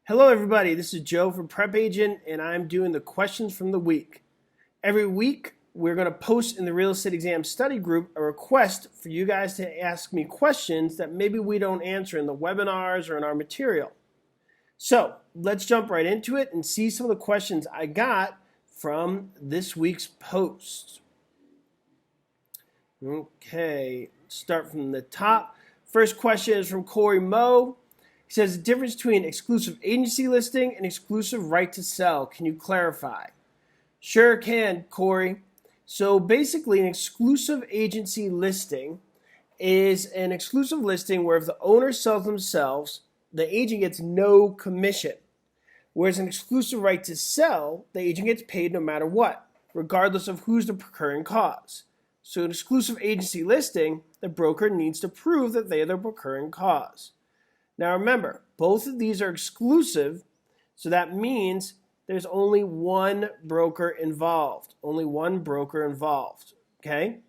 Hello everybody, this is Joe from PrepAgent and I'm doing the questions from the week. Every week we're going to post in the real estate exam study group a request for you guys to ask me questions that maybe we don't answer in the webinars or in our material. So let's jump right into it and see some of the questions I got from this week's post. Okay, start from the top. First question is from Corey Moe. He says the difference between exclusive agency listing and exclusive right to sell. Can you clarify? Sure can, Corey. So basically an exclusive agency listing is an exclusive listing where if the owner sells themselves, the agent gets no commission. Whereas an exclusive right to sell, the agent gets paid no matter what, regardless of who's the procuring cause. So an exclusive agency listing, the broker needs to prove that they are the procuring cause. Now remember, both of these are exclusive, so that means there's only one broker involved. Only one broker involved, okay?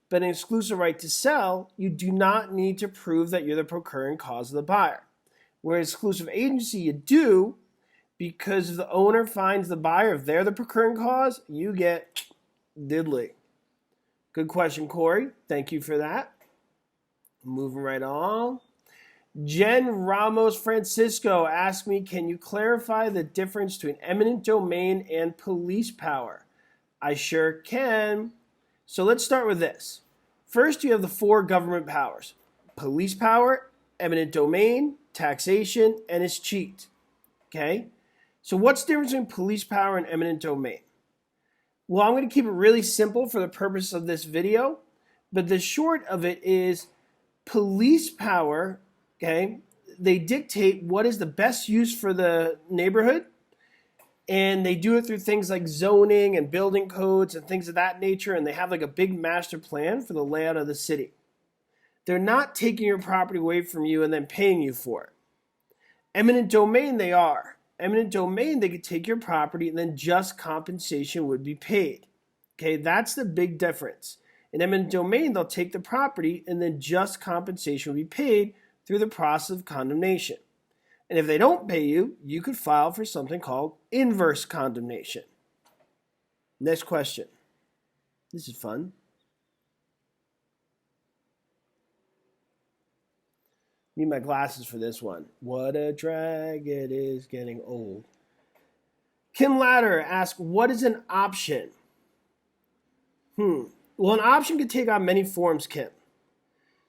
But an exclusive right to sell, you do not need to prove that you're the procuring cause of the buyer. Whereas exclusive agency, you do, because if the owner finds the buyer, if they're the procuring cause, you get diddly. Good question, Corey. Thank you for that. Moving right on. Jen Ramos Francisco asked me, can you clarify the difference between eminent domain and police power? I sure can. So let's start with this. First, you have the four government powers: police power, eminent domain, taxation, and escheat. Okay? So what's the difference between police power and eminent domain? Well, I'm going to keep it really simple for the purpose of this video, but the short of it is police power. Okay, they dictate what is the best use for the neighborhood, and they do it through things like zoning and building codes and things of that nature, and they have like a big master plan for the layout of the city. They're not taking your property away from you and then paying you for it. Eminent domain, they are. Eminent domain, they could take your property and then just compensation would be paid. Okay, that's the big difference. In eminent domain, they'll take the property and then just compensation will be paid through the process of condemnation. And if they don't pay you, you could file for something called inverse condemnation. Next question. This is fun. Need my glasses for this one. What a drag, it is getting old. Kim Ladder asks, what is an option? Well, an option could take on many forms, Kim.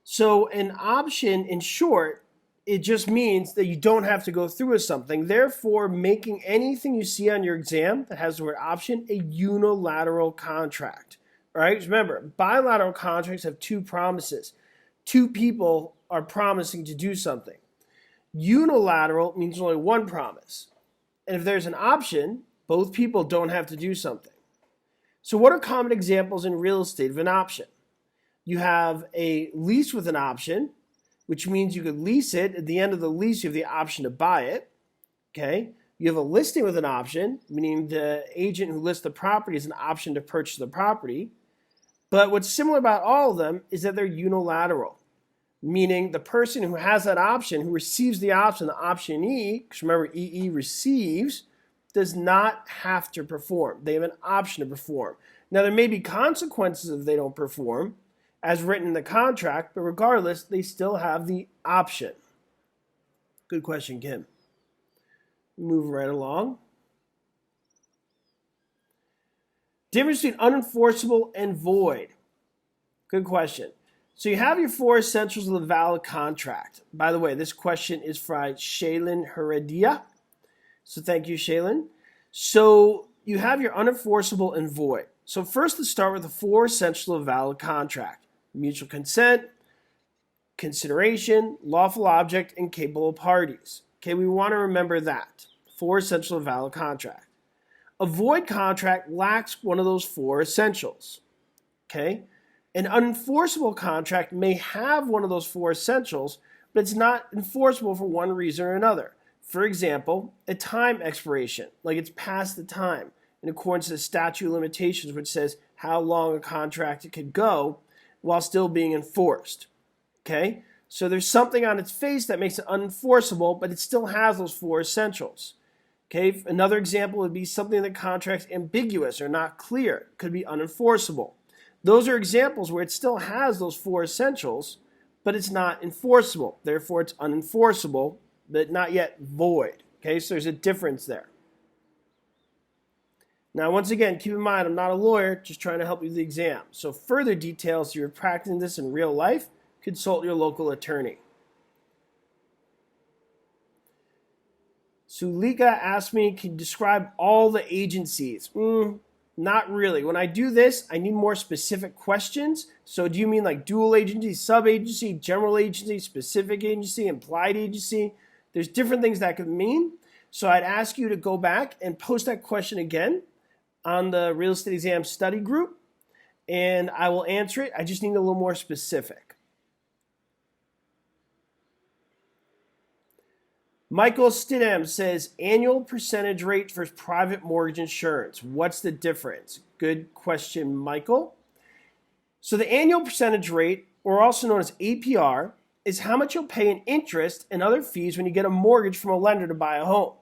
So an option, in short, it just means that you don't have to go through with something, therefore making anything you see on your exam that has the word option a unilateral contract. All right? Remember, bilateral contracts have two promises. Two people are promising to do something. Unilateral means only one promise. And if there's an option, both people don't have to do something. So what are common examples in real estate of an option? You have a lease with an option, which means you could lease it. At the end of the lease, you have the option to buy it. Okay? You have a listing with an option, meaning the agent who lists the property has an option to purchase the property. But what's similar about all of them is that they're unilateral, meaning the person who has that option, who receives the optionee, because remember, EE receives, does not have to perform. They have an option to perform. Now, there may be consequences if they don't perform, as written in the contract, but regardless, they still have the option. Good question, Kim. Moving right along. Difference between unenforceable and void. Good question. So you have your four essentials of the valid contract. By the way, this question is from Shaylin Heredia. So thank you, Shaylin. So you have your unenforceable and void. So first, let's start with the four essentials of a valid contract: mutual consent, consideration, lawful object, and capable parties. Okay, we want to remember that. Four essentials of a valid contract. A void contract lacks one of those four essentials. Okay? An unenforceable contract may have one of those four essentials, but it's not enforceable for one reason or another. For example, a time expiration, like it's past the time, in accordance to the statute of limitations, which says how long a contract it could go while still being enforced. Okay? So there's something on its face that makes it unenforceable, but it still has those 4 essentials. Okay, another example would be something in the contract's ambiguous or not clear. It could be unenforceable. Those are examples where it still has those 4 essentials, but it's not enforceable. Therefore, it's unenforceable, but not yet void. Okay, so there's a difference there. Now, once again, keep in mind, I'm not a lawyer, just trying to help you with the exam. So further details, if you're practicing this in real life, consult your local attorney. Sulika asked me, can you describe all the agencies? Not really. When I do this, I need more specific questions. So do you mean like dual agency, sub-agency, general agency, specific agency, implied agency? There's different things that could mean. So I'd ask you to go back and post that question again on the real estate exam study group, and I will answer it. I just need a little more specific. Michael Stidham says, annual percentage rate for private mortgage insurance. What's the difference? Good question, Michael. So the annual percentage rate, or also known as APR, is how much you'll pay in interest and other fees when you get a mortgage from a lender to buy a home.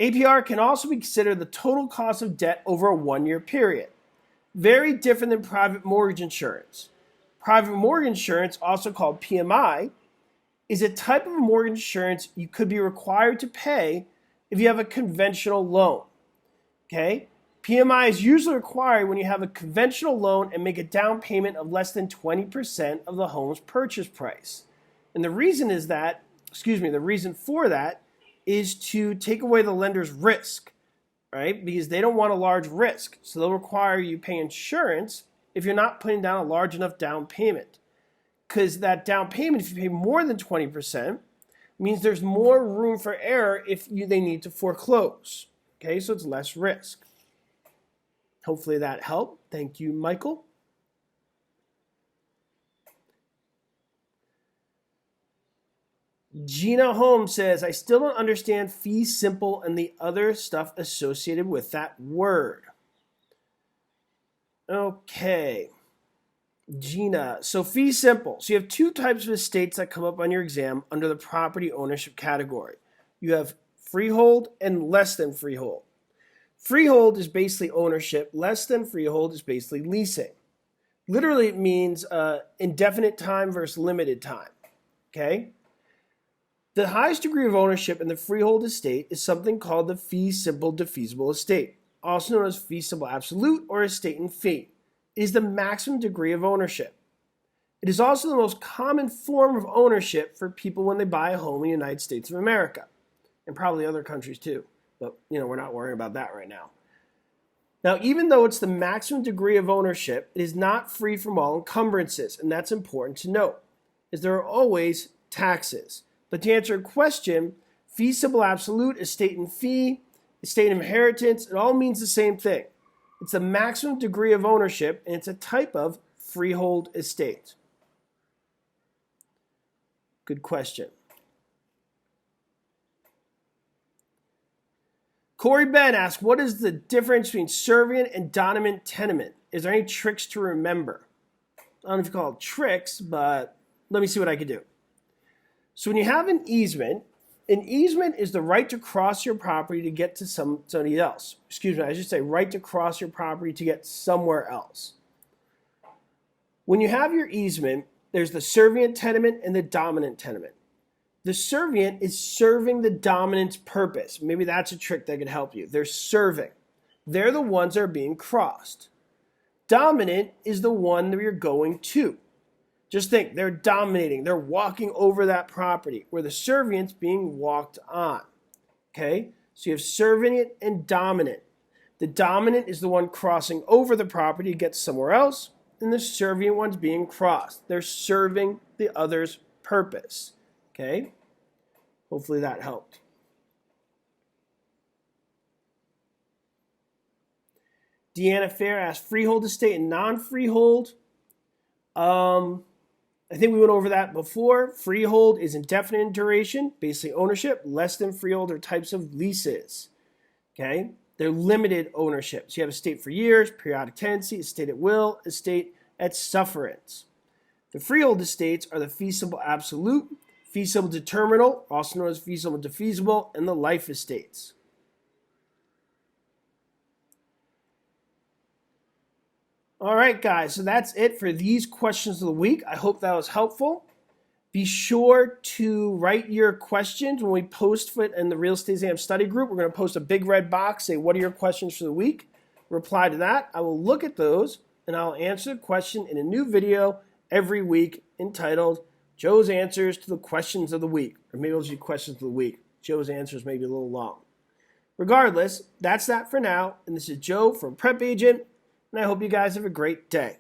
APR can also be considered the total cost of debt over a 1-year period. Very different than private mortgage insurance. Private mortgage insurance, also called PMI, is a type of mortgage insurance you could be required to pay if you have a conventional loan. Okay? PMI is usually required when you have a conventional loan and make a down payment of less than 20% of the home's purchase price. And the reason for that is to take away the lender's risk, right? Because they don't want a large risk. So they'll require you pay insurance if you're not putting down a large enough down payment. Because that down payment, if you pay more than 20%, means there's more room for error if they need to foreclose. Okay, so it's less risk. Hopefully that helped. Thank you, Michael. Gina Holmes says, I still don't understand Feesimple and the other stuff associated with that word. Okay. Gina, so Feesimple. So you have 2 types of estates that come up on your exam under the property ownership category. You have freehold and less than freehold. Freehold is basically ownership. Less than freehold is basically leasing. Literally, it means indefinite time versus limited time. Okay? The highest degree of ownership in the freehold estate is something called the fee-simple defeasible estate, also known as fee-simple absolute or estate in fee. It is the maximum degree of ownership. It is also the most common form of ownership for people when they buy a home in the United States of America, and probably other countries too. But, we're not worrying about that right now. Now, even though it's the maximum degree of ownership, it is not free from all encumbrances, and that's important to note, as there are always taxes. But to answer a question, fee simple absolute, estate in fee, estate inheritance, it all means the same thing. It's the maximum degree of ownership, and it's a type of freehold estate. Good question. Corey Ben asks, what is the difference between Serbian and dominant tenement? Is there any tricks to remember? I don't know if you call it tricks, but let me see what I can do. So when you have an easement is the right to cross your property to get to somebody else. Excuse me, I should say right to cross your property to get somewhere else. When you have your easement, there's the servient tenement and the dominant tenement. The servient is serving the dominant's purpose. Maybe that's a trick that could help you. They're serving. They're the ones that are being crossed. Dominant is the one that you're going to. Just think, they're dominating. They're walking over that property where the servient's being walked on. Okay? So you have servient and dominant. The dominant is the one crossing over the property to get somewhere else, and the servient one's being crossed. They're serving the other's purpose. Okay? Hopefully that helped. Deanna Fair asked, freehold estate and non-freehold. I think we went over that before. Freehold is indefinite in duration, basically ownership. Less than freehold are types of leases. Okay? They're limited ownership. So you have estate for years, periodic tenancy, estate at will, estate at sufferance. The freehold estates are the Feesimple absolute, Feesimple determinal, also known as Feesimple defeasible, and the life estates. All right, guys, so that's it for these questions of the week. I hope that was helpful. Be sure to write your questions when we post it in the Real Estate Exam Study Group. We're going to post a big red box, say, what are your questions for the week? Reply to that. I will look at those, and I'll answer the question in a new video every week entitled Joe's Answers to the Questions of the Week. Or maybe it'll be Questions of the Week. Joe's answers may be a little long. Regardless, that's that for now. And this is Joe from PrepAgent, and I hope you guys have a great day.